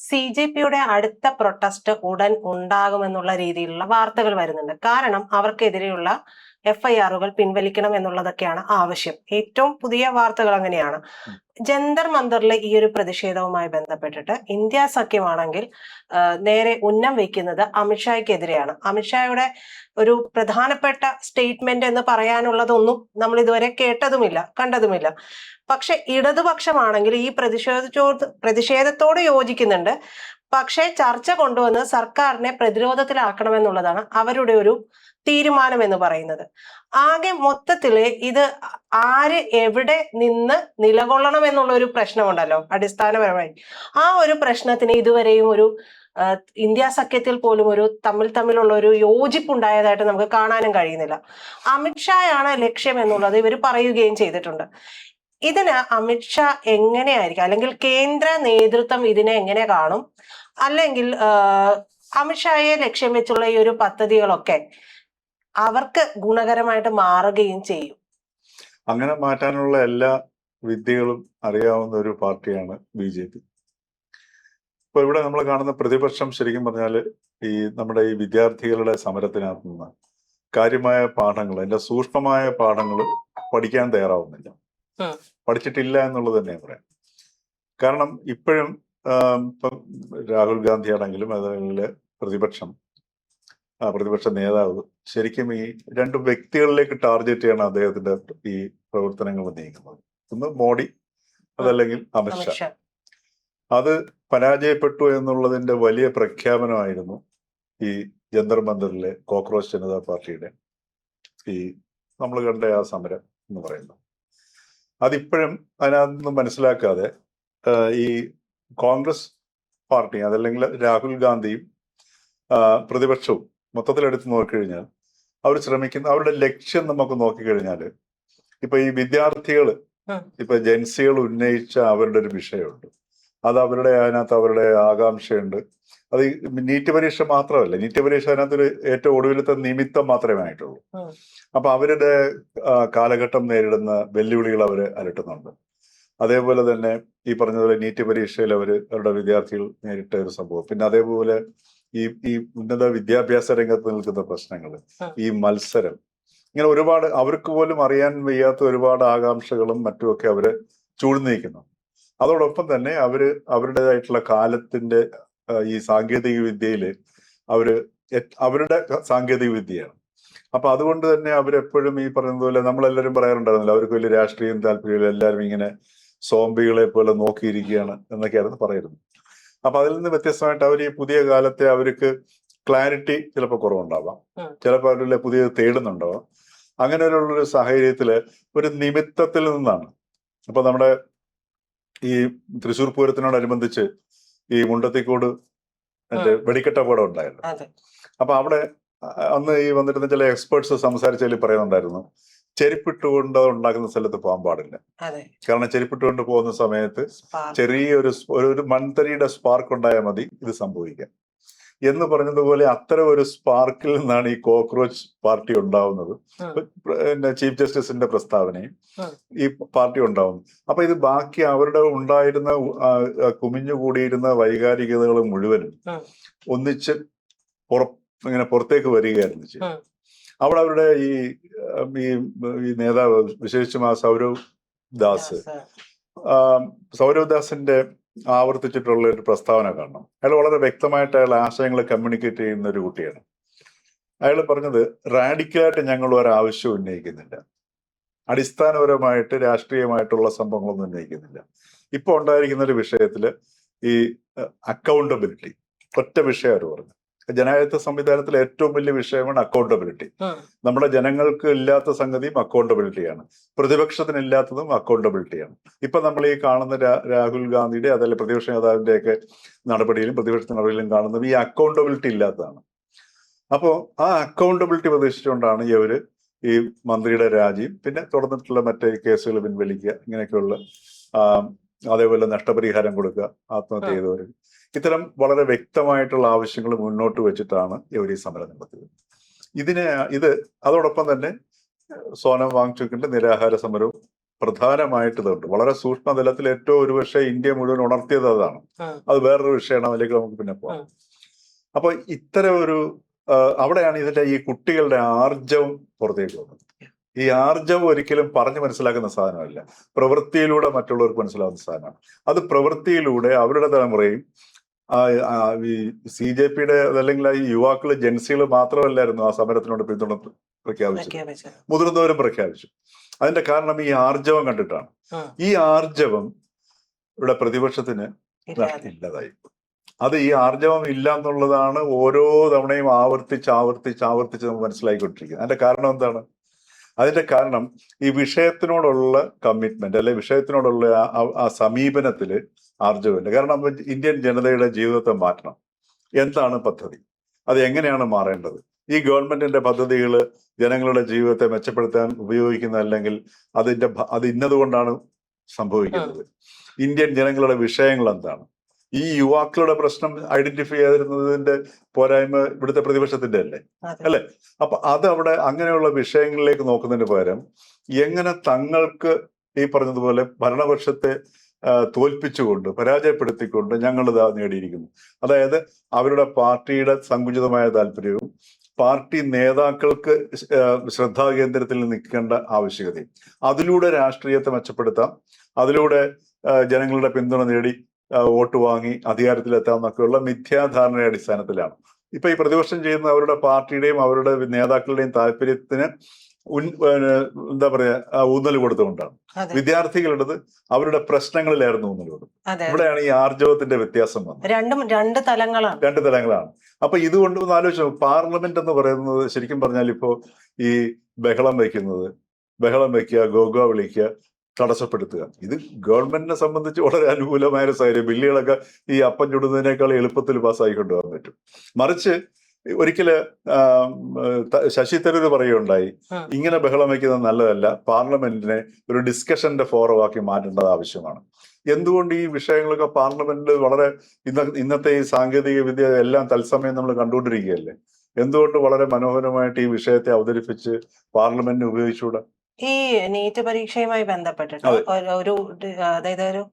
CJPയുടെ അടുത്ത പ്രൊട്ടസ്റ്റ് ഉടൻ ഉണ്ടാകുമെന്നുള്ള രീതിയിലുള്ള വാർത്തകൾ വരുന്നുണ്ട്. കാരണം അവർക്കെതിരെയുള്ള FIRകൾ പിൻവലിക്കണം എന്നുള്ളതൊക്കെയാണ് ആവശ്യം. ഏറ്റവും പുതിയ വാർത്തകൾ അങ്ങനെയാണ്. ജന്തർ മന്ദറിലെ ഈ ഒരു പ്രതിഷേധവുമായി ബന്ധപ്പെട്ടിട്ട് ഇന്ത്യ സഖ്യമാണെങ്കിൽ നേരെ ഉന്നം വെക്കുന്നത് അമിത്ഷായ്ക്കെതിരെയാണ്. അമിത്ഷായുടെ ഒരു പ്രധാനപ്പെട്ട സ്റ്റേറ്റ്മെന്റ് എന്ന് പറയാനുള്ളതൊന്നും നമ്മൾ ഇതുവരെ കേട്ടതുമില്ല, കണ്ടതുമില്ല. പക്ഷെ ഇടതുപക്ഷമാണെങ്കിൽ ഈ പ്രതിഷേധത്തോട് യോജിക്കുന്നുണ്ട്. പക്ഷെ ചർച്ച കൊണ്ടുവന്ന് സർക്കാരിനെ പ്രതിരോധത്തിലാക്കണമെന്നുള്ളതാണ് അവരുടെ ഒരു തീരുമാനം എന്ന് പറയുന്നത്. ആകെ മൊത്തത്തില് ഇത് ആര് എവിടെ നിന്ന് നിലകൊള്ളണം എന്നുള്ള ഒരു പ്രശ്നമുണ്ടല്ലോ അടിസ്ഥാനപരമായി. ആ ഒരു പ്രശ്നത്തിന് ഇതുവരെയും ഒരു ഇന്ത്യ സഖ്യത്തിൽ പോലും ഒരു തമ്മിലുള്ള ഒരു യോജിപ്പുണ്ടായതായിട്ട് നമുക്ക് കാണാനും കഴിയുന്നില്ല. അമിത്ഷായാണ് ലക്ഷ്യം എന്നുള്ളത് ഇവർ പറയുകയും ചെയ്തിട്ടുണ്ട്. ഇതിന് അമിത്ഷാ എങ്ങനെയായിരിക്കും, അല്ലെങ്കിൽ കേന്ദ്ര നേതൃത്വം ഇതിനെ എങ്ങനെ കാണും, അല്ലെങ്കിൽ അമിത്ഷായെ ലക്ഷ്യം വെച്ചുള്ള ഈ ഒരു പദ്ധതികളൊക്കെ അവർക്ക് ഗുണകരമായിട്ട് മാറുകയും ചെയ്യും. അങ്ങനെ മാറ്റാനുള്ള എല്ലാ വിദ്യകളും അറിയാവുന്ന ഒരു പാർട്ടിയാണ് BJP. ഇപ്പൊ ഇവിടെ നമ്മൾ കാണുന്ന പ്രതിപക്ഷം ശരിക്കും പറഞ്ഞാൽ നമ്മുടെ ഈ വിദ്യാർത്ഥികളുടെ സമരത്തിനകത്ത് നിന്ന് കാര്യമായ പാഠങ്ങൾ, അതിന്റെ സൂക്ഷ്മമായ പാഠങ്ങൾ പഠിക്കാൻ തയ്യാറാവുന്നില്ല. പഠിച്ചിട്ടില്ല എന്നുള്ളത് തന്നെ പറയാം. കാരണം ഇപ്പോഴും ഇപ്പം രാഹുൽ ഗാന്ധി ആണെങ്കിലും അതല്ലെങ്കിൽ പ്രതിപക്ഷ നേതാവ് ശരിക്കും ഈ രണ്ട് വ്യക്തികളിലേക്ക് ടാർഗറ്റ് ചെയ്യാണ് അദ്ദേഹത്തിന്റെ ഈ പ്രവർത്തനങ്ങൾ നീങ്ങുന്നത്. ഒന്ന് മോഡി, അതല്ലെങ്കിൽ അമിത്ഷാ. അത് പരാജയപ്പെട്ടു എന്നുള്ളതിന്റെ വലിയ പ്രഖ്യാപനമായിരുന്നു ഈ ജന്തർ മന്ദറിലെ കോക്രോച്ച് ജനതാ പാർട്ടിയുടെ ഈ നമ്മൾ കണ്ട ആ സമരം എന്ന് പറയുന്നത്. അതിപ്പോഴും അതിനകത്തൊന്നും മനസ്സിലാക്കാതെ ഈ കോൺഗ്രസ് പാർട്ടി അതല്ലെങ്കിൽ രാഹുൽ ഗാന്ധിയും പ്രതിപക്ഷവും മൊത്തത്തിലെടുത്ത് നോക്കിക്കഴിഞ്ഞാൽ അവർ ശ്രമിക്കുന്ന അവരുടെ ലക്ഷ്യം നമുക്ക് നോക്കിക്കഴിഞ്ഞാൽ ഇപ്പൊ ഈ വിദ്യാർത്ഥികൾ, ഇപ്പൊ ജൻസികൾ ഉന്നയിച്ച അവരുടെ ഒരു വിഷയമുണ്ട്. അത് അതിനകത്ത് അവരുടെ ആകാംക്ഷയുണ്ട്. അത് നീറ്റ് പരീക്ഷ മാത്രമല്ല, നീറ്റ് പരീക്ഷ അതിനകത്തൊരു ഏറ്റവും ഒടുവിലത്തെ നിമിത്തം മാത്രമേ ആയിട്ടുള്ളൂ. അപ്പൊ അവരുടെ കാലഘട്ടം നേരിടുന്ന വെല്ലുവിളികൾ അവർ അലട്ടുന്നുണ്ട്. അതേപോലെ തന്നെ ഈ പറഞ്ഞതുപോലെ നീറ്റ് പരീക്ഷയിൽ അവരുടെ വിദ്യാർത്ഥികൾ നേരിട്ട ഒരു സംഭവം, പിന്നെ അതേപോലെ ഈ ഉന്നത വിദ്യാഭ്യാസ രംഗത്ത് നിൽക്കുന്ന പ്രശ്നങ്ങൾ, ഈ മത്സരം, ഇങ്ങനെ ഒരുപാട് അവർക്ക് പോലും അറിയാൻ വയ്യാത്ത ഒരുപാട് ആകാംക്ഷകളും മറ്റുമൊക്കെ അവര് ചൂഴ്ന്നിരിക്കുന്നു. അതോടൊപ്പം തന്നെ അവരുടേതായിട്ടുള്ള കാലത്തിന്റെ ഈ സാങ്കേതിക വിദ്യയില് അവരുടെ സാങ്കേതിക വിദ്യയാണ്. അപ്പൊ അതുകൊണ്ട് തന്നെ അവരെപ്പോഴും ഈ പറയുന്നതുപോലെ നമ്മളെല്ലാവരും പറയാറുണ്ടായിരുന്നില്ല, അവർക്ക് വലിയ രാഷ്ട്രീയം താല്പര്യമില്ല, എല്ലാവരും ഇങ്ങനെ സോംബികളെ പോലെ നോക്കിയിരിക്കുകയാണ് എന്നൊക്കെയായിരുന്നു പറയുന്നത്. അപ്പൊ അതിൽ നിന്ന് വ്യത്യസ്തമായിട്ട് അവർ ഈ പുതിയ കാലത്തെ അവർക്ക് ക്ലാരിറ്റി ചിലപ്പോൾ കുറവുണ്ടാവാം, ചിലപ്പോൾ അവരുടെ പുതിയത് തേടുന്നുണ്ടാവാം. അങ്ങനെയുള്ളൊരു സാഹചര്യത്തില് ഒരു നിമിത്തത്തിൽ നിന്നാണ്. അപ്പൊ നമ്മുടെ ഈ തൃശ്ശൂർ പൂരത്തിനോടനുബന്ധിച്ച് ഈ മുണ്ടത്തിക്കോട് വെടിക്കെട്ട് അപകടം ഉണ്ടായല്ലോ. അപ്പൊ അവിടെ അന്ന് ഈ വന്നിരുന്ന ചില എക്സ്പേർട്സ് സംസാരിച്ചതിൽ പറയുന്നുണ്ടായിരുന്നു, ചെരുപ്പിട്ടുകൊണ്ട് ഉണ്ടാക്കുന്ന സ്ഥലത്ത് പോകാൻ പാടില്ല. കാരണം ചെരുപ്പിട്ടുകൊണ്ട് പോകുന്ന സമയത്ത് ചെറിയൊരു മൺതരിയുടെ സ്പാർക്ക് ഉണ്ടായാൽ മതി ഇത് സംഭവിക്കാം എന്ന് പറഞ്ഞതുപോലെ അത്തരം ഒരു സ്പാർക്കിൽ നിന്നാണ് ഈ കോക്രോച്ച് പാർട്ടി ഉണ്ടാവുന്നത്. പിന്നെ ചീഫ് ജസ്റ്റിസിന്റെ പ്രസ്താവനയും ഈ പാർട്ടി ഉണ്ടാവുന്നു. അപ്പൊ ഇത് ബാക്കി അവരുടെ ഉണ്ടായിരുന്ന കുമിഞ്ഞുകൂടിയിരുന്ന വൈകാരികതകൾ മുഴുവനും ഒന്നിച്ച് ഇങ്ങനെ പുറത്തേക്ക് വരികയായിരുന്നു ചെയ്യും. അവിടെ അവരുടെ ഈ നേതാവ്, വിശേഷിച്ചും ആ സൗരവ് ദാസിന്റെ ആവർത്തിച്ചിട്ടുള്ള ഒരു പ്രസ്താവന കാണണം. അയാൾ വളരെ വ്യക്തമായിട്ട് അയാൾ ആശയങ്ങൾ കമ്മ്യൂണിക്കേറ്റ് ചെയ്യുന്ന ഒരു കുട്ടിയാണ്. അയാൾ പറഞ്ഞത്, റാഡിക്കലായിട്ട് ഞങ്ങൾ ഒരാവശ്യം ഉന്നയിക്കുന്നില്ല, അടിസ്ഥാനപരമായിട്ട് രാഷ്ട്രീയമായിട്ടുള്ള സംഭവങ്ങളൊന്നും ഉന്നയിക്കുന്നില്ല. ഇപ്പൊ ഉണ്ടായിരിക്കുന്ന ഒരു വിഷയത്തില് ഈ അക്കൗണ്ടബിലിറ്റി ഒറ്റ വിഷയം അവർ പറഞ്ഞു. ജനാധിപത്യ സംവിധാനത്തിലെ ഏറ്റവും വലിയ വിഷയമാണ് അക്കൗണ്ടബിലിറ്റി. നമ്മുടെ ജനങ്ങൾക്ക് ഇല്ലാത്ത സംഗതിയും അക്കൗണ്ടബിലിറ്റിയാണ്, പ്രതിപക്ഷത്തിന് ഇല്ലാത്തതും അക്കൗണ്ടബിലിറ്റിയാണ്. ഇപ്പൊ നമ്മൾ ഈ കാണുന്ന രാഹുൽ ഗാന്ധിയുടെ അതല്ല പ്രതിപക്ഷ നേതാവിന്റെ ഒക്കെ നടപടിയിലും പ്രതിപക്ഷ നടപടിയിലും കാണുന്നത് ഈ അക്കൗണ്ടബിലിറ്റി ഇല്ലാത്തതാണ്. അപ്പോ ആ അക്കൗണ്ടബിലിറ്റി പ്രതീക്ഷിച്ചുകൊണ്ടാണ് ഈ മന്ത്രിയുടെ രാജിയും പിന്നെ തുടർന്നിട്ടുള്ള മറ്റേ കേസുകൾ പിൻവലിക്കുക, ഇങ്ങനെയൊക്കെയുള്ള അതേപോലെ നഷ്ടപരിഹാരം കൊടുക്കുക ആത്മഹത്യ ചെയ്തവർ, ഇത്തരം വളരെ വ്യക്തമായിട്ടുള്ള ആവശ്യങ്ങൾ മുന്നോട്ട് വെച്ചിട്ടാണ് ഇവർ ഈ സമരം നടത്തിയത്. അതോടൊപ്പം തന്നെ സോനം വാങ്ചുക്കിന്റെ നിരാഹാര സമരവും പ്രധാനമായിട്ട് ഇതുണ്ട്. വളരെ സൂക്ഷ്മതലത്തിൽ ഏറ്റവും ഒരുപക്ഷെ ഇന്ത്യ മുഴുവൻ ഉണർത്തിയത് അതാണ്. അത് വേറൊരു വിഷയമാണ്, അതിലേക്ക് നമുക്ക് പിന്നെ പോകാം. അപ്പൊ ഇത്തരം ഒരു അവിടെയാണ് ഇതിന്റെ ഈ കുട്ടികളുടെ ആർജവം പുറത്തേക്ക് വന്നത്. ഈ ആർജവം ഒരിക്കലും പറഞ്ഞു മനസ്സിലാക്കുന്ന സാധനമല്ല, പ്രവൃത്തിയിലൂടെ മറ്റുള്ളവർക്ക് മനസ്സിലാകുന്ന സാധനമാണ്. അത് പ്രവൃത്തിയിലൂടെ അവരുടെ തലമുറയും ഈ CJPയുടെ അതല്ലെങ്കിൽ ഈ യുവാക്കള് ജൻസികൾ മാത്രമല്ലായിരുന്നു ആ സമരത്തിനോട് പിന്തുണ പ്രഖ്യാപിച്ചത്, മുതിർന്നവരും പ്രഖ്യാപിച്ചു. അതിന്റെ കാരണം ഈ ആർജവം കണ്ടിട്ടാണ്. ഈ ആർജവം ഇവിടെ പ്രതിപക്ഷത്തിന് ഇല്ലാതായി. അത് ഈ ആർജവം ഇല്ല എന്നുള്ളതാണ് ഓരോ തവണയും ആവർത്തിച്ച് നമുക്ക് മനസ്സിലാക്കിക്കൊണ്ടിരിക്കുന്നത്. അതിന്റെ കാരണം എന്താണ്? അതിന്റെ കാരണം ഈ വിഷയത്തിനോടുള്ള കമ്മിറ്റ്മെന്റ് അല്ലെ വിഷയത്തിനോടുള്ള ആ സമീപനത്തില് ആർജവമില്ല. കാരണം ഇന്ത്യൻ ജനതയുടെ ജീവിതത്തെ മാറ്റണം. എന്താണ് പദ്ധതി? അത് എങ്ങനെയാണ് മാറേണ്ടത്? ഈ ഗവൺമെന്റിന്റെ പദ്ധതികൾ ജനങ്ങളുടെ ജീവിതത്തെ മെച്ചപ്പെടുത്താൻ ഉപയോഗിക്കുന്ന അല്ലെങ്കിൽ അത് ഇന്നതുകൊണ്ടാണ് സംഭവിക്കുന്നത്. ഇന്ത്യൻ ജനങ്ങളുടെ വിഷയങ്ങൾ എന്താണ്? ഈ യുവാക്കളുടെ പ്രശ്നം ഐഡന്റിഫൈ ചെയ്തിരുന്നതിന്റെ പോരായ്മ ഇവിടുത്തെ പ്രതിപക്ഷത്തിന്റെ അല്ലേ? അപ്പൊ അതവിടെ അങ്ങനെയുള്ള വിഷയങ്ങളിലേക്ക് നോക്കുന്നതിന് പകരം എങ്ങനെ തങ്ങൾക്ക് ഈ പറഞ്ഞതുപോലെ ഭരണപക്ഷത്തെ തോൽപ്പിച്ചുകൊണ്ട് പരാജയപ്പെടുത്തിക്കൊണ്ട് ഞങ്ങളിതാ നേടിയിരിക്കുന്നു. അതായത് അവരുടെ പാർട്ടിയുടെ സങ്കുചിതമായ താല്പര്യവും പാർട്ടി നേതാക്കൾക്ക് ശ്രദ്ധാകേന്ദ്രത്തിൽ നിൽക്കേണ്ട ആവശ്യകതയും, അതിലൂടെ രാഷ്ട്രീയത്തെ മെച്ചപ്പെടുത്താം, അതിലൂടെ ജനങ്ങളുടെ പിന്തുണ നേടി വോട്ട് വാങ്ങി അധികാരത്തിലെത്താം എന്നൊക്കെയുള്ള മിഥ്യാധാരണയുടെ അടിസ്ഥാനത്തിലാണ് ഇപ്പൊ ഈ പ്രതിപക്ഷം ചെയ്യുന്ന അവരുടെ പാർട്ടിയുടെയും അവരുടെ നേതാക്കളുടെയും താല്പര്യത്തിന് എന്താ പറയാ ഊന്നൽ കൊടുത്തുകൊണ്ടാണ്. വിദ്യാർത്ഥികളുടേത് അവരുടെ പ്രശ്നങ്ങളിലായിരുന്നു ഊന്നൽ കൊടുത്തത്. ഇവിടെയാണ് ഈ ആർജവത്തിന്റെ വ്യത്യാസം വന്നത്. രണ്ട് തലങ്ങളാണ്. അപ്പൊ ഇതുകൊണ്ട് ഒന്ന് ആലോചിച്ചു, പാർലമെന്റ് എന്ന് പറയുന്നത് ശരിക്കും പറഞ്ഞാൽ ഇപ്പോ ഈ ബഹളം വയ്ക്കുക, ഗോഗോ വിളിക്കുക, തടസ്സപ്പെടുത്തുക, ഇത് ഗവൺമെന്റിനെ സംബന്ധിച്ച് വളരെ അനുകൂലമായ ഒരു സാഹചര്യം. ബില്ലുകളൊക്കെ ഈ അപ്പം ചുടുന്നതിനേക്കാൾ എളുപ്പത്തിൽ പാസ്സാക്കി കൊണ്ടുപോകാൻ പറ്റും. മറിച്ച് ഒരിക്കല് ശശി തരൂർ പറയുകയുണ്ടായി, ഇങ്ങനെ ബഹളം വയ്ക്കുന്നത് നല്ലതല്ല, പാർലമെന്റിനെ ഒരു ഡിസ്കഷന്റെ ഫോറമാക്കി മാറ്റേണ്ടത് ആവശ്യമാണ്. എന്തുകൊണ്ട് ഈ വിഷയങ്ങളൊക്കെ പാർലമെന്റിൽ വളരെ ഇന്നത്തെ ഈ സാങ്കേതിക വിദ്യ എല്ലാം തത്സമയം നമ്മൾ കണ്ടുകൊണ്ടിരിക്കുകയല്ലേ, എന്തുകൊണ്ട് വളരെ മനോഹരമായിട്ട് ഈ വിഷയത്തെ അവതരിപ്പിച്ച് പാർലമെന്റിനെ ഉപയോഗിച്ചുകൂടാ? ഈ നീറ്റ് പരീക്ഷയുമായി ബന്ധപ്പെട്ടിട്ട് അതായത് ഒരു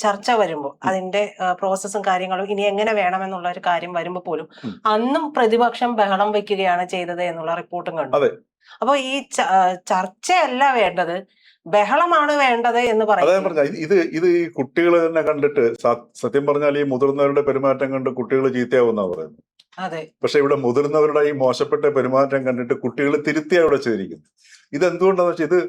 ചർച്ച വരുമ്പോൾ അതിന്റെ പ്രോസസ്സും കാര്യങ്ങളും ഇനി എങ്ങനെ വേണമെന്നുള്ള ഒരു കാര്യം വരുമ്പോൾ പോലും അന്നും പ്രതിപക്ഷം ബഹളം വെക്കുകയാണ് ചെയ്തത് എന്നുള്ള റിപ്പോർട്ടും കണ്ടു. അപ്പൊ ഈ ചർച്ചയല്ല വേണ്ടത്, ബഹളമാണ് വേണ്ടത് എന്ന് പറയുന്നത്. ഇത് ഈ കുട്ടികൾ തന്നെ കണ്ടിട്ട് സത്യം പറഞ്ഞാൽ ഈ മുതിർന്നവരുടെ പെരുമാറ്റം കണ്ട് കുട്ടികൾ ചീത്തയാവുന്ന പറയുന്നത്. പക്ഷെ ഇവിടെ മുതിർന്നവരുടെ ഈ മോശപ്പെട്ട പെരുമാറ്റം കണ്ടിട്ട് കുട്ടികൾ തിരുത്തിയാണ് ഇവിടെ ചെയ്തിരിക്കുന്നത്. ഇതെന്തുകൊണ്ടാന്ന് വെച്ചാൽ ഇത്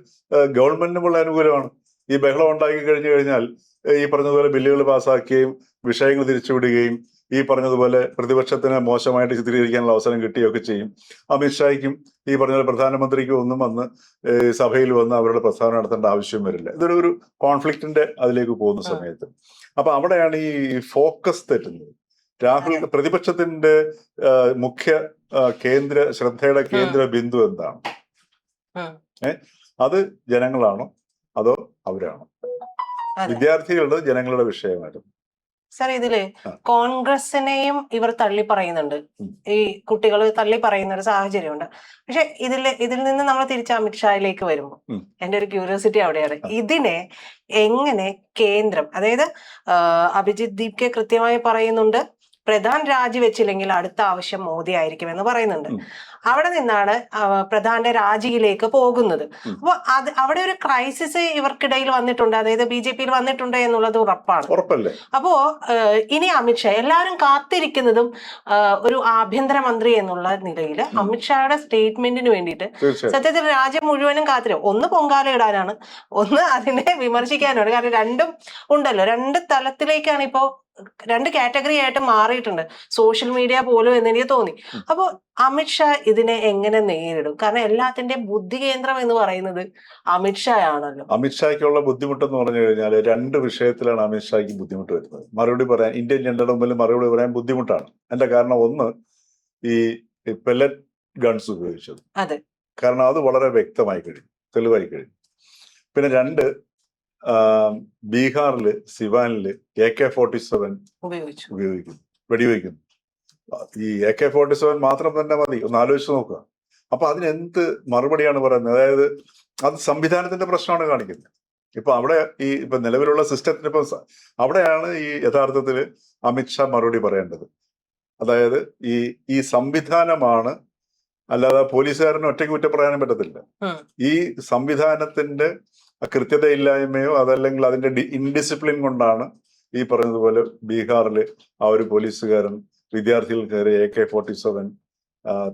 ഗവൺമെന്റിന് വളരെ അനുകൂലമാണ്. ഈ ബഹളം ഉണ്ടാക്കി കഴിഞ്ഞു കഴിഞ്ഞാൽ ഈ പറഞ്ഞതുപോലെ ബില്ലുകൾ പാസ്സാക്കുകയും വിഷയങ്ങൾ തിരിച്ചുവിടുകയും ഈ പറഞ്ഞതുപോലെ പ്രതിപക്ഷത്തിന് മോശമായിട്ട് ചിത്രീകരിക്കാനുള്ള അവസരം കിട്ടുകയൊക്കെ ചെയ്യും. അമിത്ഷായ്ക്കും ഈ പറഞ്ഞ പ്രധാനമന്ത്രിക്കും ഒന്നും വന്ന് സഭയിൽ വന്ന് അവരുടെ പ്രസ്താവന നടത്തേണ്ട ആവശ്യം വരില്ല. ഇതൊരു കോൺഫ്ലിക്റ്റിന്റെ അതിലേക്ക് പോകുന്ന സമയത്ത് അപ്പൊ അവിടെയാണ് ഈ ഫോക്കസ് തെറ്റുന്നത്. രാഹുൽ പ്രതിപക്ഷത്തിന്റെ മുഖ്യ ശ്രദ്ധയുടെ കേന്ദ്ര ബിന്ദു എന്താണ്? അത് ജനങ്ങളാണോ അതോ അവരാണോ? വിദ്യാർത്ഥികളുടെ ജനങ്ങളുടെ വിഷയമായിരുന്നു. സാർ, ഇതില് കോൺഗ്രസിനെയും ഇവർ തള്ളി പറയുന്നുണ്ട്, ഈ കുട്ടികൾ തള്ളി പറയുന്ന ഒരു സാഹചര്യമുണ്ട്. പക്ഷെ ഇതിൽ നിന്ന് നമ്മൾ തിരിച്ച് അമിത്ഷായിലേക്ക് വരുമ്പോൾ എന്റെ ഒരു ക്യൂരിയോസിറ്റി അവിടെയാണ്. ഇതിനെ എങ്ങനെ കേന്ദ്രം, അതായത് അഭിജിത് ദീപ്കെ കൃത്യമായി പറയുന്നുണ്ട്, പ്രധാൻ രാജിവെച്ചില്ലെങ്കിൽ അടുത്ത ആവശ്യം മോദി ആയിരിക്കും എന്ന് പറയുന്നുണ്ട്. അവിടെ നിന്നാണ് പ്രധാന്റെ രാജിയിലേക്ക് പോകുന്നത്. അപ്പൊ അവിടെ ഒരു ക്രൈസിസ് ഇവർക്കിടയിൽ വന്നിട്ടുണ്ട്, അതായത് BJP-യിൽ വന്നിട്ടുണ്ട് എന്നുള്ളത് ഉറപ്പാണ്. അപ്പോ ഇനി അമിത്ഷാ, എല്ലാവരും കാത്തിരിക്കുന്നതും ഒരു ആഭ്യന്തരമന്ത്രി എന്നുള്ള നിലയിൽ അമിത്ഷായുടെ സ്റ്റേറ്റ്മെന്റിന് വേണ്ടിയിട്ട് സത്യത്തിൽ രാജ്യം മുഴുവനും കാത്തിരും. ഒന്ന് പൊങ്കാല ഇടാനാണ്, ഒന്ന് അതിനെ വിമർശിക്കാനാണ്. കാരണം രണ്ടും ഉണ്ടല്ലോ, രണ്ട് തലത്തിലേക്കാണ് ഇപ്പോ, രണ്ട് കാറ്റഗറി ആയിട്ട് മാറിയിട്ടുണ്ട് സോഷ്യൽ മീഡിയ പോലും എന്ന് എനിക്ക് തോന്നി. അപ്പോ അമിത്ഷാ ഇതിനെ എങ്ങനെ നേരിടും? കാരണം എല്ലാത്തിന്റെയും ബുദ്ധി കേന്ദ്രം എന്ന് പറയുന്നത് അമിത്ഷാ ആണല്ലോ. അമിത്ഷായ്ക്കുള്ള ബുദ്ധിമുട്ടെന്ന് പറഞ്ഞു കഴിഞ്ഞാൽ രണ്ട് വിഷയത്തിലാണ് അമിത്ഷായ്ക്ക് ബുദ്ധിമുട്ട് വരുന്നത്. മറുപടി പറയാൻ, ഇന്ത്യൻ ജനതയുടെ മുമ്പിൽ മറുപടി പറയാൻ ബുദ്ധിമുട്ടാണ്. എന്റെ കാരണം ഒന്ന്, ഈ പെല്ലറ്റ് ഗൺസ് ഉപയോഗിച്ചത്. കാരണം അത് വളരെ വ്യക്തമായി കഴിഞ്ഞു, തെളിവായി കഴിഞ്ഞു. പിന്നെ രണ്ട്, ബീഹാറില് സിവാനില് AK-47 ഉപയോഗിക്കുന്നു, വെടിവെക്കുന്നു. ഈ AK-47 മാത്രം തന്നെ മതി, ഒന്ന് ആലോചിച്ച് നോക്കുക. അപ്പൊ അതിനെന്ത് മറുപടിയാണ് പറയുന്നത്? അതായത് അത് സംവിധാനത്തിന്റെ പ്രശ്നമാണ് കാണിക്കുന്നത്. ഇപ്പൊ അവിടെ ഇപ്പൊ നിലവിലുള്ള സിസ്റ്റത്തിന് ഇപ്പൊ അവിടെയാണ് ഈ യഥാർത്ഥത്തിൽ അമിത്ഷാ മറുപടി പറയേണ്ടത്. അതായത് ഈ സംവിധാനമാണ്, അല്ലാതെ പോലീസുകാരന് ഒറ്റയ്ക്ക് കുറ്റം പറയാനും പറ്റത്തില്ല. ഈ സംവിധാനത്തിന്റെ കൃത്യതയില്ലായ്മയോ അതല്ലെങ്കിൽ അതിന്റെ ഇൻഡിസിപ്ലിൻ കൊണ്ടാണ് ഈ പറഞ്ഞതുപോലെ ബീഹാറിൽ ആ ഒരു പോലീസുകാരൻ വിദ്യാർത്ഥികൾ കയറി AK-47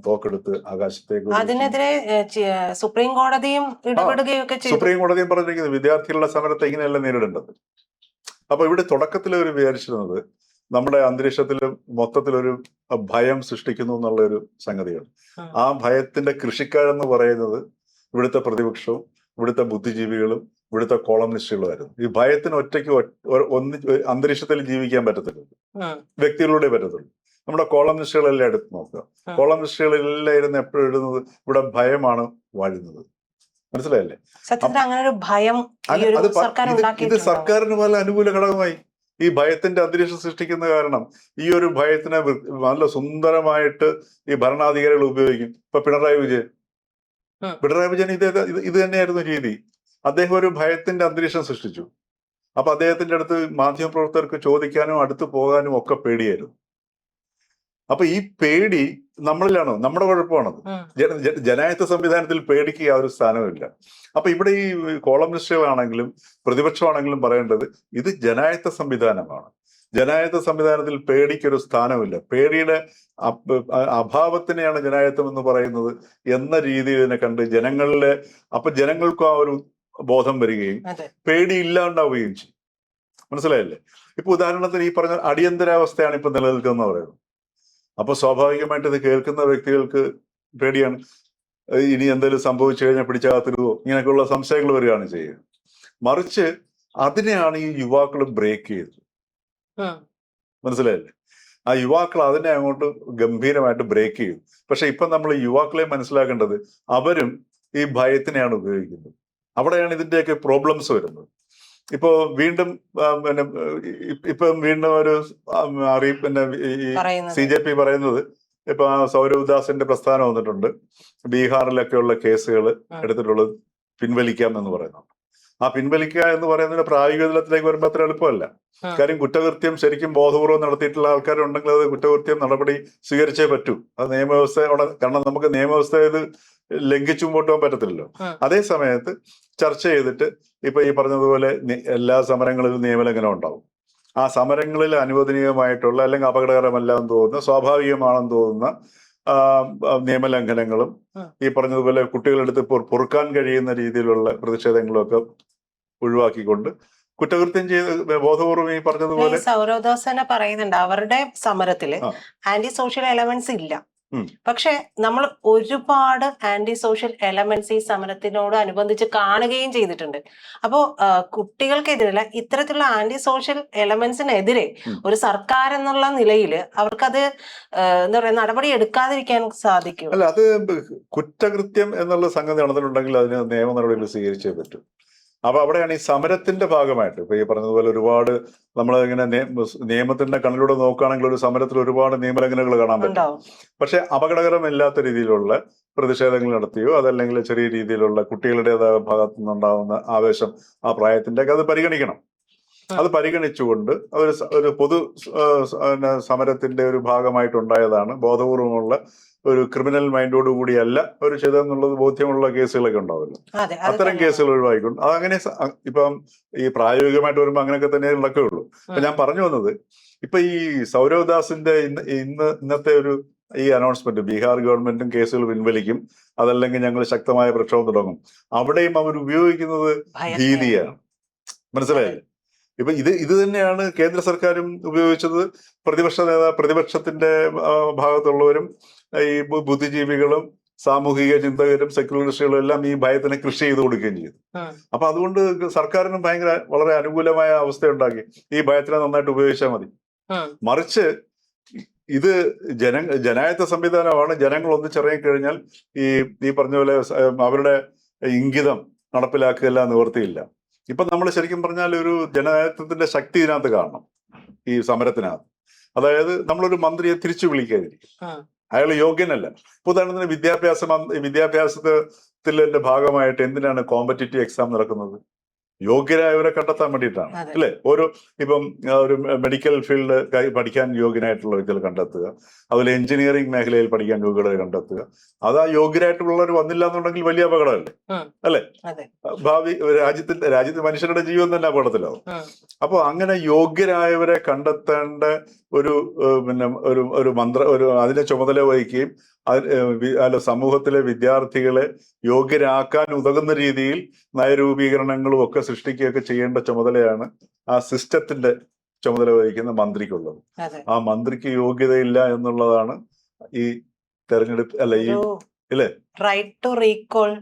തോക്കെടുത്ത് ആകാശത്തേക്ക്. അതിനെതിരെ സുപ്രീം കോടതിയും ഇടപെടുകയൊക്കെ ചെയ്തു. സുപ്രീം കോടതിയും പറഞ്ഞിരിക്കുന്നത് വിദ്യാർത്ഥികളുടെ സമരത്തെ ഇങ്ങനെയല്ല നേരിടേണ്ടത്. അപ്പൊ ഇവിടെ തുടക്കത്തിൽ ഒരു വിചാരിച്ചിരുന്നത് നമ്മുടെ അന്തരീക്ഷത്തിൽ മൊത്തത്തിലൊരു ഭയം സൃഷ്ടിക്കുന്നു എന്നുള്ള ഒരു സംഗതിയാണ്. ആ ഭയത്തിന്റെ കൃഷിക്കാരെന്ന് പറയുന്നത് ഇവിടുത്തെ പ്രതിപക്ഷവും ഇവിടുത്തെ ബുദ്ധിജീവികളും ഇവിടുത്തെ കോളംനിസ്റ്റുകളുമായിരുന്നു. ഈ ഭയത്തിന് ഒറ്റയ്ക്ക് അന്തരീക്ഷത്തിൽ ജീവിക്കാൻ പറ്റത്തില്ല, വ്യക്തികളുടെ പറ്റത്തുള്ളൂ. നമ്മുടെ കോളംനിസ്റ്റുകളെല്ലാം എടുത്ത് നോക്കുക. കോളംനിസ്റ്റുകളെല്ലാം ഇരുന്ന് എപ്പോഴും എഴുതുന്നത് ഇവിടെ ഭയമാണ് വാഴുന്നത്. മനസ്സിലായല്ലേ? സത്യത്തിൽ അങ്ങനെ ഒരു ഭയം ഇത് സർക്കാരിന് പല അനുകൂല ഘടകമായി. ഈ ഭയത്തിന്റെ അന്തരീക്ഷം സൃഷ്ടിക്കുന്ന കാരണം ഈ ഒരു ഭയത്തിനെ നല്ല സുന്ദരമായിട്ട് ഈ ഭരണാധികാരികൾ ഉപയോഗിക്കും. ഇപ്പൊ പിണറായി വിജയൻ ഇത് തന്നെയായിരുന്നു രീതി. അദ്ദേഹം ഒരു ഭയത്തിന്റെ അന്തരീക്ഷം സൃഷ്ടിച്ചു. അപ്പൊ അദ്ദേഹത്തിന്റെ അടുത്ത് മാധ്യമപ്രവർത്തകർക്ക് ചോദിക്കാനും അടുത്ത് പോകാനും ഒക്കെ പേടിയായിരുന്നു. അപ്പൊ ഈ പേടി നമ്മളിലാണോ? നമ്മുടെ കുഴപ്പമാണത്. ജനായത്ത സംവിധാനത്തിൽ പേടിക്ക് യാതൊരു സ്ഥാനവുമില്ല. അപ്പൊ ഇവിടെ ഈ കോളംനിസ്റ്റുകളാണെങ്കിലും പ്രതിപക്ഷമാണെങ്കിലും പറയേണ്ടത് ഇത് ജനായത്ത സംവിധാനമാണ്. ജനായത്ത സംവിധാനത്തിൽ പേടിക്കൊരു സ്ഥാനമില്ല. പേടിയുടെ അഭാവത്തിനെയാണ് ജനായത്തം എന്ന് പറയുന്നത് എന്ന രീതിയിൽ ഇതിനെ കണ്ട് ജനങ്ങൾക്കും ആ ഒരു ബോധം വരികയും പേടി ഇല്ലാണ്ടാവുകയും ചെയ്യും. മനസ്സിലായല്ലേ? ഇപ്പൊ ഉദാഹരണത്തിന് ഈ പറഞ്ഞ അടിയന്തരാവസ്ഥയാണ് ഇപ്പൊ നിലനിൽക്കുന്ന പറയുന്നത്. അപ്പൊ സ്വാഭാവികമായിട്ട് ഇത് കേൾക്കുന്ന വ്യക്തികൾക്ക് പേടിയാണ്. ഇനി എന്തെങ്കിലും സംഭവിച്ചു കഴിഞ്ഞാൽ പിടിച്ചാകത്തിരുവോ, ഇങ്ങനെയൊക്കെയുള്ള സംശയങ്ങൾ വരികയാണ് ചെയ്യുക. മറിച്ച് അതിനെയാണ് ഈ യുവാക്കൾ ബ്രേക്ക് ചെയ്തത്. മനസ്സിലായില്ലേ? ആ യുവാക്കൾ അതിനെ അങ്ങോട്ട് ഗംഭീരമായിട്ട് ബ്രേക്ക് ചെയ്തു. പക്ഷെ ഇപ്പൊ നമ്മൾ യുവാക്കളെ മനസ്സിലാക്കേണ്ടത് അവരും ഈ ഭയത്തിനെയാണ് ഉപയോഗിക്കുന്നത്. അവിടെയാണ് ഇതിന്റെയൊക്കെ പ്രോബ്ലംസ് വരുന്നത്. ഇപ്പോ വീണ്ടും വീണ്ടും ഒരു അറിയിപ്പ് ഈ CJP പറയുന്നത് ഇപ്പൊ സൗരവ് ദാസിന്റെ പ്രസ്ഥാനം വന്നിട്ടുണ്ട്. ബീഹാറിലൊക്കെയുള്ള കേസുകൾ എടുത്തിട്ടുള്ളത് പിൻവലിക്കാം എന്ന് പറയുന്നുണ്ട്. ആ പിൻവലിക്കുക എന്ന് പറയുന്നതിന് പ്രായോഗിക തലത്തിലേക്ക് വരുമ്പോൾ അത്ര എളുപ്പമല്ല. കാര്യം കുറ്റകൃത്യം ശരിക്കും ബോധപൂർവ്വം നടത്തിയിട്ടുള്ള ആൾക്കാരുണ്ടെങ്കിൽ അത് കുറ്റകൃത്യം നടപടി സ്വീകരിച്ചേ പറ്റൂ. അത് നിയമവ്യവസ്ഥയോടെ, കാരണം നമുക്ക് നിയമവ്യവസ്ഥ ഇത് ലംഘിച്ചു മുമ്പോട്ട് പോകാൻ പറ്റത്തില്ലല്ലോ. അതേ സമയത്ത് ചർച്ച ചെയ്തിട്ട് ഇപ്പൊ ഈ പറഞ്ഞതുപോലെ എല്ലാ സമരങ്ങളിലും നിയമലംഘനം ഉണ്ടാവും. ആ സമരങ്ങളിൽ അനുവദനീയമായിട്ടുള്ള അല്ലെങ്കിൽ അപകടകരമല്ലെന്ന് തോന്നുന്ന, സ്വാഭാവികമാണെന്ന് തോന്നുന്ന നിയമലംഘനങ്ങളും ഈ പറഞ്ഞതുപോലെ കുട്ടികളെടുത്ത് പൊറുക്കാൻ കഴിയുന്ന രീതിയിലുള്ള പ്രതിഷേധങ്ങളും ഒക്കെ ഒഴിവാക്കിക്കൊണ്ട് കുറ്റകൃത്യം ചെയ്ത് ബോധപൂർവം ഈ പറഞ്ഞതുപോലെ സൗരവ് ദാസ് തന്നെ പറയുന്നുണ്ട് അവരുടെ സമരത്തില് ആന്റി സോഷ്യൽ എലമെന്റ്സ് ഇല്ല. പക്ഷെ നമ്മൾ ഒരുപാട് ആന്റി സോഷ്യൽ എലമെന്റ്സ് ഈ സമരത്തിനോട് അനുബന്ധിച്ച് കാണുകയും ചെയ്തിട്ടുണ്ട്. അപ്പോ കുട്ടികൾക്കെതിരല്ല, ഇത്തരത്തിലുള്ള ആന്റി സോഷ്യൽ എലമെന്റ്സിനെതിരെ ഒരു സർക്കാർ എന്നുള്ള നിലയിൽ അവർക്കത് എന്താ പറയാ നടപടി എടുക്കാതിരിക്കാൻ സാധിക്കും. അല്ല, അത് കുറ്റകൃത്യം എന്നുള്ള സംഗതി നടന്നിട്ടുണ്ടെങ്കിൽ അതിന് നിയമ നടപടികൾ സ്വീകരിച്ചേ പറ്റൂ. അപ്പൊ അവിടെയാണ് ഈ സമരത്തിന്റെ ഭാഗമായിട്ട് ഇപ്പൊ ഈ പറഞ്ഞതുപോലെ ഒരുപാട് നമ്മൾ ഇങ്ങനെ നിയമത്തിന്റെ കണ്ണിലൂടെ നോക്കുകയാണെങ്കിൽ ഒരു സമരത്തിൽ ഒരുപാട് നിയമലംഘനങ്ങൾ കാണാൻ പറ്റും. പക്ഷെ അപകടകരമില്ലാത്ത രീതിയിലുള്ള പ്രതിഷേധങ്ങൾ നടത്തിയോ അതല്ലെങ്കിൽ ചെറിയ രീതിയിലുള്ള കുട്ടികളുടേതായ ഭാഗത്തു നിന്നുണ്ടാവുന്ന ആവേശം ആ പ്രായത്തിന്റെ അത് പരിഗണിക്കണം. അത് പരിഗണിച്ചുകൊണ്ട് ഒരു പൊതു സമരത്തിന്റെ ഒരു ഭാഗമായിട്ടുണ്ടായതാണ്. ബോധപൂർവമുള്ള ഒരു ക്രിമിനൽ മൈൻഡോട് കൂടിയല്ല ഒരു ചെയ്തെന്നുള്ളത് ബോധ്യമുള്ള കേസുകളൊക്കെ ഉണ്ടാവില്ല. അത്തരം കേസുകൾ ഒഴിവായിക്കൊണ്ട് അതങ്ങനെ ഇപ്പം ഈ പ്രായോഗികമായിട്ട് വരുമ്പോൾ അങ്ങനെയൊക്കെ തന്നെ നടക്കുകയുള്ളൂ. അപ്പൊ ഞാൻ പറഞ്ഞു വന്നത് ഇപ്പൊ ഈ സൗരവ് ദാസിന്റെ ഇന്നത്തെ ഒരു ഈ അനൗൺസ്മെന്റ്, ബീഹാർ ഗവൺമെന്റും കേസുകൾ പിൻവലിക്കും, അതല്ലെങ്കിൽ ഞങ്ങൾ ശക്തമായ പ്രക്ഷോഭം തുടങ്ങും, അവിടെയും അവർ ഉപയോഗിക്കുന്നത് ഭീതിയാണ്. മനസ്സിലായില്ലേ? ഇപ്പൊ ഇത് തന്നെയാണ് കേന്ദ്ര സർക്കാരും ഉപയോഗിച്ചത്. പ്രതിപക്ഷത്തിന്റെ ഭാഗത്തുള്ളവരും ഈ ബുദ്ധിജീവികളും സാമൂഹിക ചിന്തകരും സെക്യുലറിസ്റ്റുകളും എല്ലാം ഈ ഭയത്തിനെ കൃഷി ചെയ്ത് കൊടുക്കുകയും ചെയ്തു. അപ്പൊ അതുകൊണ്ട് സർക്കാരിനും വളരെ അനുകൂലമായ അവസ്ഥയുണ്ടാക്കി. ഈ ഭയത്തിനെ നന്നായിട്ട് ഉപയോഗിച്ചാൽ മതി. മറിച്ച് ഇത് ജനായത്ത സംവിധാനമാണ്. ജനങ്ങൾ ഒന്നിച്ചിറങ്ങിക്കഴിഞ്ഞാൽ ഈ പറഞ്ഞ പോലെ അവരുടെ ഇംഗിതം നടപ്പിലാക്കുകയല്ല, നിവൃത്തിയില്ല. ഇപ്പൊ നമ്മൾ ശരിക്കും പറഞ്ഞാൽ ഒരു ജനായത്തത്തിന്റെ ശക്തി ഇതിനകത്ത് കാണണം ഈ സമരത്തിനകത്ത്. അതായത് നമ്മളൊരു മന്ത്രിയെ തിരിച്ചു വിളിക്കാതിരിക്കും. അയാൾ യോഗ്യനല്ല. ഇപ്പൊ ഉദാഹരണത്തിന് വിദ്യാഭ്യാസത്തിന്റെ ഭാഗമായിട്ട് എന്തിനാണ് കോമ്പറ്റിറ്റീവ് എക്സാം നടക്കുന്നത്? യോഗ്യരായവരെ കണ്ടെത്താൻ വേണ്ടിയിട്ടാണ്, അതെ. അല്ലെ? ഇപ്പം ഒരു മെഡിക്കൽ ഫീൽഡ് പഠിക്കാൻ യോഗ്യനായിട്ടുള്ള വ്യക്തികൾ കണ്ടെത്തുക, അതുപോലെ എഞ്ചിനീയറിംഗ് മേഖലയിൽ പഠിക്കാൻ യോഗ്യത കണ്ടെത്തുക. അത് ആ യോഗ്യരായിട്ടുള്ളവർ വന്നില്ല എന്നുണ്ടെങ്കിൽ വലിയ അപകടമല്ലേ, അല്ലെ? അതെ. ഭാവി രാജ്യത്ത് മനുഷ്യരുടെ ജീവൻ തന്നെ അപകടത്തിലാവും. അപ്പൊ അങ്ങനെ യോഗ്യരായവരെ കണ്ടെത്തേണ്ട ഒരു പിന്നെ ഒരു അതിനെ ചുമതല വഹിക്കുകയും സമൂഹത്തിലെ വിദ്യാർത്ഥികളെ യോഗ്യരാക്കാൻ ഉതകുന്ന രീതിയിൽ നയരൂപീകരണങ്ങളും ഒക്കെ സൃഷ്ടിക്കുകയൊക്കെ ചെയ്യേണ്ട ചുമതലയാണ് ആ സിസ്റ്റത്തിന്റെ ചുമതല വഹിക്കുന്ന മന്ത്രിക്കുള്ളത്. ആ മന്ത്രിക്ക് യോഗ്യതയില്ല എന്നുള്ളതാണ് ഈ തെരഞ്ഞെടുപ്പ് ഇല്ലേ റൈറ്റ് ടു റീകോൾ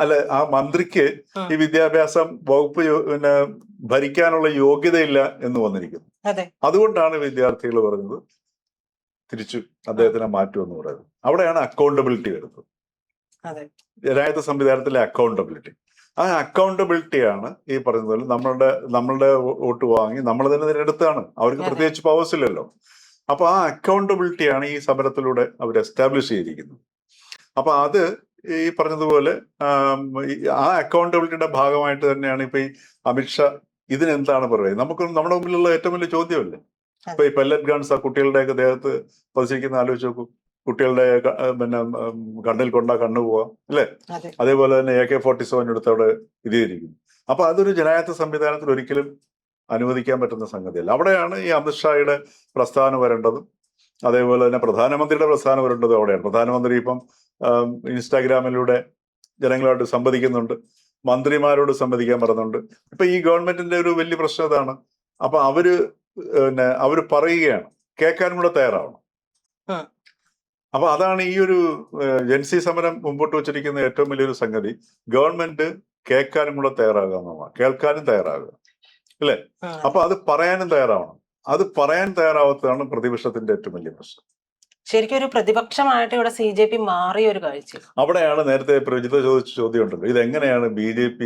അല്ലെ, ആ മന്ത്രിക്ക് ഈ വിദ്യാഭ്യാസം വകുപ്പ് പിന്നെ ഭരിക്കാനുള്ള യോഗ്യതയില്ല എന്ന് വന്നിരിക്കുന്നു. അതുകൊണ്ടാണ് വിദ്യാർത്ഥികൾ പറഞ്ഞത് തിരിച്ചു അദ്ദേഹത്തിനെ മാറ്റുമെന്ന് പറയുന്നത്. അവിടെയാണ് അക്കൗണ്ടബിലിറ്റി വരുന്നത്, ജനാധിപത്യ സംവിധാനത്തിലെ അക്കൗണ്ടബിലിറ്റി. ആ അക്കൗണ്ടബിലിറ്റിയാണ് ഈ പറയുന്നത് നമ്മളുടെ വോട്ട് വാങ്ങി നമ്മൾ തന്നെ തിരഞ്ഞെടുത്താണ്, അവർക്ക് പ്രത്യേകിച്ച് പവേഴ്സ് ഇല്ലല്ലോ. അപ്പൊ ആ അക്കൗണ്ടബിലിറ്റിയാണ് ഈ സമരത്തിലൂടെ അവർ എസ്റ്റാബ്ലിഷ് ചെയ്തിരിക്കുന്നത്. അപ്പൊ അത് ഈ പറഞ്ഞതുപോലെ ആ അക്കൗണ്ടബിലിറ്റിയുടെ ഭാഗമായിട്ട് തന്നെയാണ് ഇപ്പൊ ഈ അമിത്ഷാ ഇതിനെന്താണ് പറയുന്നത്. നമ്മുടെ മുമ്പിലുള്ള ഏറ്റവും വലിയ ചോദ്യമല്ലേ ഇപ്പൊ ഈ പെല്ലറ്റ് ഗൺസ് ആ കുട്ടികളുടെയൊക്കെ ദേഹത്ത് പതിച്ചിരിക്കുന്ന ആലോചിച്ച് നോക്കൂ. കുട്ടികളുടെ പിന്നെ കണ്ണിൽ കൊണ്ടാ കണ്ണു പോവാം, അല്ലെ? അതേപോലെ തന്നെ AK-47 എടുത്ത് അവിടെ ഇത് ചെയ്തിരിക്കുന്നു. അപ്പൊ അതൊരു ജനാധിപത്യ സംവിധാനത്തിൽ ഒരിക്കലും അനുവദിക്കാൻ പറ്റുന്ന സംഗതിയല്ല. അവിടെയാണ് ഈ അമിത്ഷായുടെ പ്രസ്താവന വരേണ്ടതും അതേപോലെ തന്നെ പ്രധാനമന്ത്രിയുടെ പ്രസ്താവന വരേണ്ടതും അവിടെയാണ്. പ്രധാനമന്ത്രി ഇപ്പം ഇൻസ്റ്റാഗ്രാമിലൂടെ ജനങ്ങളോട് സംവദിക്കുന്നുണ്ട്, മന്ത്രിമാരോട് സംവദിക്കാൻ പറയുന്നുണ്ട്. ഇപ്പൊ ഈ ഗവൺമെന്റിന്റെ ഒരു വലിയ പ്രശ്നം ഇതാണ്. അപ്പൊ അവര് പറയുകയാണ്, കേൾക്കാനും കൂടെ തയ്യാറാവണം. അപ്പൊ അതാണ് ഈ ഒരു ജൻസി സമരം മുമ്പോട്ട് വെച്ചിരിക്കുന്ന ഏറ്റവും വലിയൊരു സംഗതി. ഗവൺമെന്റ് കേൾക്കാനും കൂടെ തയ്യാറാകുക എന്നുള്ളതാണ്, കേൾക്കാനും തയ്യാറാകുക, അല്ലെ? അപ്പൊ അത് പറയാനും തയ്യാറാവണം. അത് പറയാൻ തയ്യാറാവാത്തതാണ് പ്രതിപക്ഷത്തിന്റെ ഏറ്റവും വലിയ പ്രശ്നം. ശരിക്കും ഒരു പ്രതിപക്ഷമായിട്ട് ഇവിടെ CJP മാറിയ ഒരു കാഴ്ച. അവിടെയാണ് നേരത്തെ പ്രജിത ചോദിച്ച ചോദ്യം ഉണ്ടല്ലോ, ഇതെങ്ങനെയാണ് BJP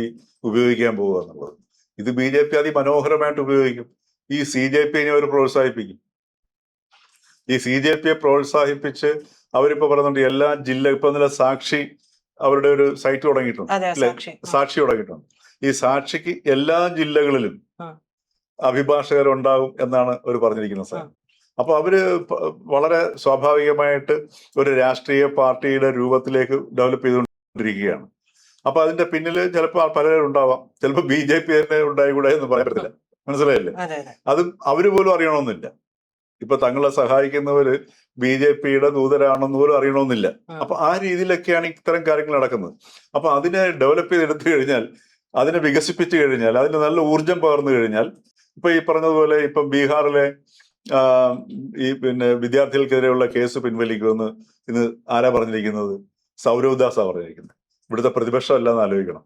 ഉപയോഗിക്കാൻ പോവുക എന്നുള്ളത്. ഇത് BJP അതിമനോഹരമായിട്ട് ഉപയോഗിക്കും. ഈ CJP-നെ അവർ പ്രോത്സാഹിപ്പിക്കും. ഈ CJP-യെ പ്രോത്സാഹിപ്പിച്ച് അവരിപ്പോ പറയുന്നുണ്ട് എല്ലാ ഇപ്പൊ ഇന്നലെ സാക്ഷി അവരുടെ ഒരു സൈറ്റ് തുടങ്ങിയിട്ടുണ്ട്, അല്ലെ? സാക്ഷി തുടങ്ങിയിട്ടുണ്ട്. ഈ സാക്ഷിക്ക് എല്ലാ ജില്ലകളിലും അഭിഭാഷകരുണ്ടാകും എന്നാണ് അവർ പറഞ്ഞിരിക്കുന്നത് സാർ. അപ്പൊ അവര് വളരെ സ്വാഭാവികമായിട്ട് ഒരു രാഷ്ട്രീയ പാർട്ടിയുടെ രൂപത്തിലേക്ക് ഡെവലപ്പ് ചെയ്തുകൊണ്ടിരിക്കുകയാണ്. അപ്പൊ അതിന്റെ പിന്നിൽ ചിലപ്പോൾ പലരും ഉണ്ടാവാം, ചിലപ്പോൾ BJP തന്നെ ഉണ്ടായിക്കൂടെ എന്ന് പറയാൻ പറ്റില്ല. മനസ്സിലായില്ലേ? അത് അവര് പോലും അറിയണമെന്നില്ല. ഇപ്പൊ തങ്ങളെ സഹായിക്കുന്നവര് BJP-യുടെ ദൂതരാണെന്ന് പോലും അറിയണമെന്നില്ല. അപ്പൊ ആ രീതിയിലൊക്കെയാണ് ഇത്തരം കാര്യങ്ങൾ നടക്കുന്നത്. അപ്പൊ അതിനെ ഡെവലപ്പ് ചെയ്തെടുത്തു കഴിഞ്ഞാൽ, അതിനെ വികസിപ്പിച്ചു കഴിഞ്ഞാൽ, അതിന് നല്ല ഊർജം പകർന്നു കഴിഞ്ഞാൽ, ഇപ്പൊ ഈ പറഞ്ഞതുപോലെ ഇപ്പൊ ബീഹാറിലെ ഈ വിദ്യാർത്ഥികൾക്കെതിരെയുള്ള കേസ് പിൻവലിക്കുമെന്ന് ഇന്ന് ആരാ പറഞ്ഞിരിക്കുന്നത്? സൗരവ് ദാസാ പറഞ്ഞിരിക്കുന്നത്. ഇവിടുത്തെ പ്രതിപക്ഷം അല്ലാന്ന് ആലോചിക്കണം,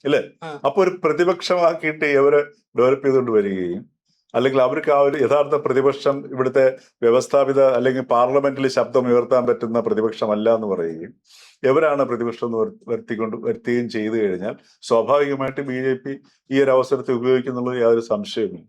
അല്ലേ? അപ്പൊ ഒരു പ്രതിപക്ഷമാക്കിയിട്ട് ഇവരെ ഡെവലപ്പ് ചെയ്തുകൊണ്ട് വരികയും, അല്ലെങ്കിൽ അവർക്ക് ആ ഒരു യഥാർത്ഥ പ്രതിപക്ഷം ഇവിടുത്തെ വ്യവസ്ഥാപിത അല്ലെങ്കിൽ പാർലമെന്റിൽ ശബ്ദം ഉയർത്താൻ പറ്റുന്ന പ്രതിപക്ഷമല്ല എന്ന് പറയുകയും, എവരാണ് പ്രതിപക്ഷം എന്ന് വരുത്തുകയും ചെയ്തു കഴിഞ്ഞാൽ സ്വാഭാവികമായിട്ട് BJP ഈ ഒരു അവസരത്തെ ഉപയോഗിക്കുന്നുള്ളത് യാതൊരു സംശയവുമില്ല.